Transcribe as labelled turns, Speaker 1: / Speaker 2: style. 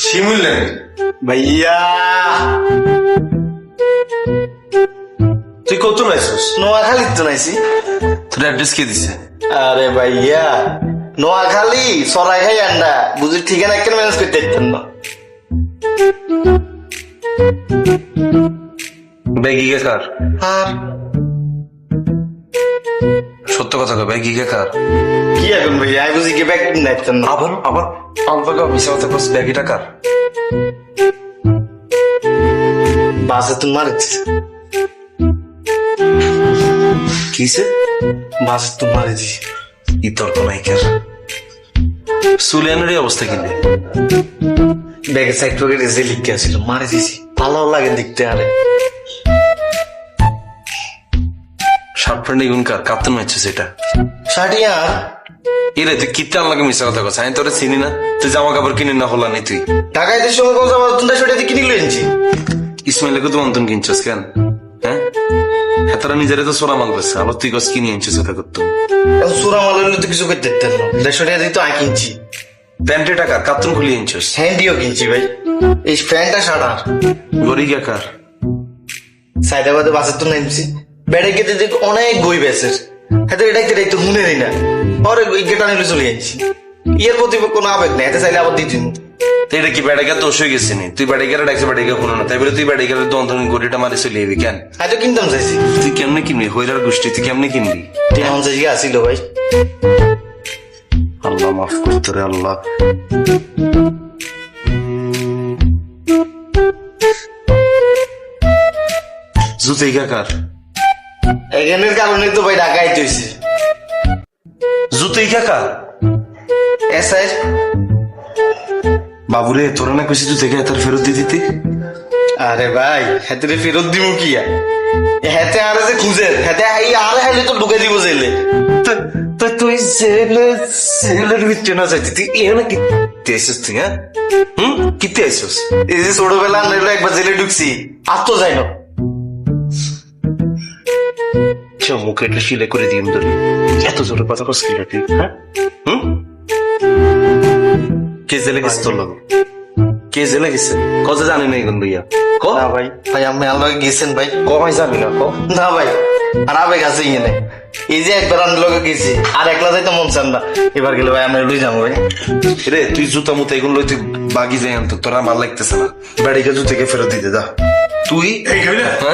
Speaker 1: শিমুল
Speaker 2: ভাইয়া
Speaker 1: তুই কত নাইছিস?
Speaker 2: নোয়াখালী তো নাইছি।
Speaker 1: তোর অ্যাড্রেস কে দিছে?
Speaker 2: আরে ভাইয়া নোয়াখালী সরাই খাই আন্ডা বুঝি ঠিকানা কেন ম্যানেজ করতে পারতেন না।
Speaker 1: ব্যাগিকে কার?
Speaker 2: আর
Speaker 1: সত্য কথা কয়, ব্যাগিকে কার?
Speaker 2: কি এখন ভাইয়া আমি বুঝি কি ব্যাগ নাইতেন না।
Speaker 1: আবার আবার আলবাগা মিশা কথা কস, ব্যাগিটা কার?
Speaker 2: বাসে তুমি মারিস,
Speaker 1: কিসে?
Speaker 2: বাসে তুমি মারিস।
Speaker 1: ই তর্ক নাই কার? সুলিয়ানের এই অবস্থা কিনে
Speaker 2: ব্যাগের সাইড পকেটে যে লিখতে আসছিল মারি দিছি। ভালো লাগে দেখতে। আরে
Speaker 1: শার্ট প্যান্ট এগুন কার? কাপ্তান মারছে সেটা
Speaker 2: শাড়িয়া
Speaker 1: এরে তুই কিত্তে আমাকে মিশা কথা কস? আমি তোরে চিনি না। তুই জামা কাপড় কিনে না হলা নি তুই?
Speaker 2: ঢাকায় দেশের সঙ্গে কথা বলতো না, সেটা কিনে লইছি।
Speaker 1: ইসমাইলকে তো অন্তন কিনছস কেন? হ্যাঁ, হেতারা নিজেরে তো সোরা মাল করছে, আবার তুই কস কিনে আনছিস কথা করতো।
Speaker 2: সুরা মাল হইলে তো কিছু করতে দিতেন না। 150 টাকা দিয়ে তো আই কিনছি।
Speaker 1: প্যান্টে টাকা কাপ্তান খুলে আনছিস?
Speaker 2: হ্যান্ডিও কিনছি ভাই। এই প্যান্টটা শাড়া
Speaker 1: গরিগা কার?
Speaker 2: সাইদাবাদে বাসের তো নামছি। বেড়ে গেতে দেখি অনেক বই বেসের হাতে এটা তো মনে নেই না। পরে গেটা নিলে চলে যাচ্ছি। ইয়ের প্রতি কোনো আবেগ নেই, হাতে চাইলে আবার দিচ্ছি।
Speaker 1: এটা কি বেড়াইকার দোষ হয়ে গেছে নি? তুই বেড়াইকারে ডাকছে, বেড়াইকা কোনো না, তাই বলে তুই বেড়াইকারের তো অন্তন গড়িটা মারি চলে যাবি কেন?
Speaker 2: হয়তো কিনতাম চাইছি।
Speaker 1: তুই কেমনে কিনবি? হইরার গোষ্ঠী তুই কেমনে কিনবি?
Speaker 2: এমন চাইছি আসিল ভাই।
Speaker 1: আল্লাহ মাফ করতে রে আল্লাহ। জুতেইকা কার?
Speaker 2: এখানের কারণে তো ভাই ঢাকায় হয়েছে।
Speaker 1: জুতেইকা কার?
Speaker 2: এসআই
Speaker 1: বাবুরে তোরা না কইছি তুই থেকে তার ফেরত দিয়ে দিতে।
Speaker 2: আরে ভাই হাতে ফেরত দিব কি? হাতে আরে যে খুঁজে হাতে আরে হাইলে তো ঢুকে দিব জেলে।
Speaker 1: তো তুই জেলের ভিতরে না যাইতি, তুই এখানে কিতে আইসিস তুই? হ্যাঁ কিতে আইসিস?
Speaker 2: এই যে ছোটবেলা আমরা একবার জেলে ঢুকছি, আর তো যাই না।
Speaker 1: মুখে একটা শিলে করে দিন ধরে এত জোরে কথা কস কি তুই? হ্যাঁ কে জেলে গেছে তোর লোক? কে জেলে গেছে? কজে জানি না এখন ভাইয়া ক?
Speaker 2: না ভাই ভাই আমি আল্লাহ গেছেন ভাই।
Speaker 1: কমাই যাবি না ক?
Speaker 2: না ভাই আর আবেগ আছে এখানে। এই যে একবার আমি লোকে গেছি আর একলা যাইতে মন চান না। এবার গেলে ভাই আমরা লই যাবো ভাই।
Speaker 1: রে তুই জুতা মুতা এগুলো লই তুই বাগি যাই আনতো, তোরা ভাল লাগতেছে না। বাড়িকে জুতাকে ফেরত দিতে যা তুই। হ্যাঁ